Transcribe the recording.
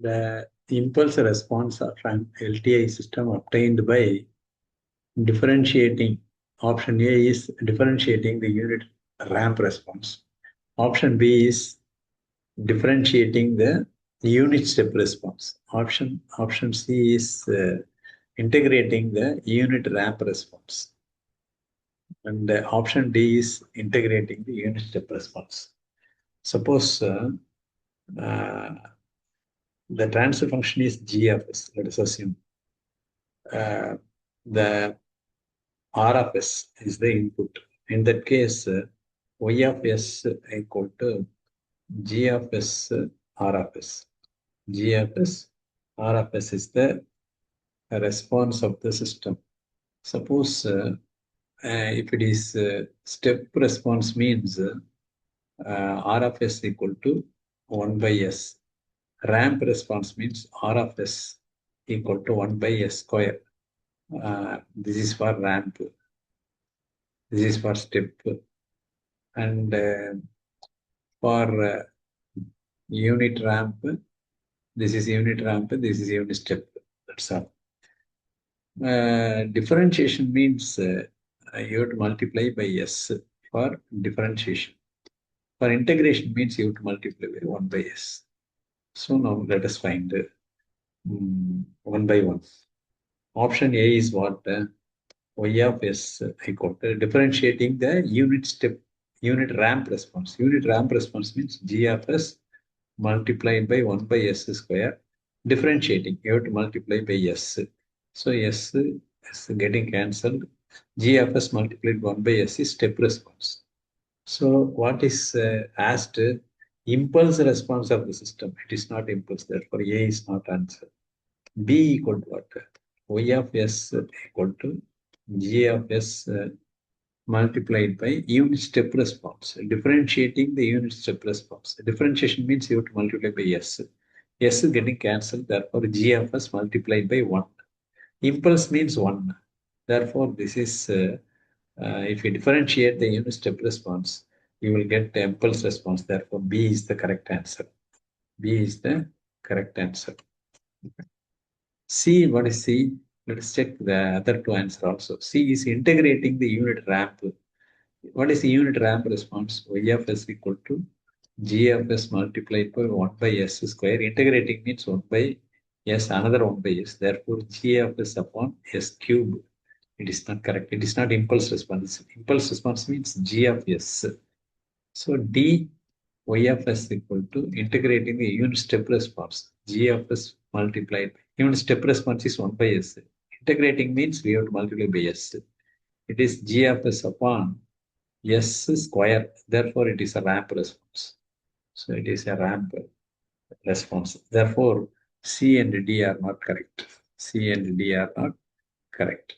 The impulse response of an LTI system obtained by differentiating. Option A is differentiating the unit ramp response. Option B is differentiating the unit step response. Option C is integrating the unit ramp response. And option D is integrating the unit step response. Suppose the transfer function is g of s. Let us assume the r of s is the input. In that case, y of s equal to g of s r of s. G of s r of s is the response of the system. Suppose if it is step response means r of s equal to 1 by s. Ramp response means r of s equal to 1 by s square. This is for ramp. This is for step. And for unit ramp, this is unit ramp, this is unit step. That's all. Differentiation means you have to multiply by s for differentiation. For integration means you have to multiply by 1 by s. So now let us find one by one. Option A is what? Y of s equal to differentiating the unit ramp response. Unit ramp response means g of s multiplied by 1 by s square. Differentiating, you have to multiply by s. So s is getting cancelled. G of s multiplied 1 by s is step response. So what is asked? Impulse response of the system. It is not impulse, therefore A is not answer. B equal to what? Y of s equal to g of s multiplied by unit step response. Differentiating the unit step response. Differentiation means you have to multiply by s. S is getting cancelled, therefore g of s multiplied by 1. Impulse means 1. Therefore, this is, if you differentiate the unit step response, you will get the impulse response. Therefore, B is the correct answer. B is the correct answer. C, what is C? Let's check the other two answers also. C is integrating the unit ramp. What is the unit ramp response? Y of s equal to g of s multiplied by 1 by s square. Integrating means 1 by s, another 1 by s. Therefore, g of s upon s cube. It is not correct. It is not impulse response. Impulse response means g of s. So D, y of s equal to integrating the unit step response. G of s multiplied by unit step response is 1 by s. Integrating means we have to multiply by s. It is g of s upon s square. Therefore, it is a ramp response. So it is a ramp response. Therefore, C and D are not correct. C and D are not correct.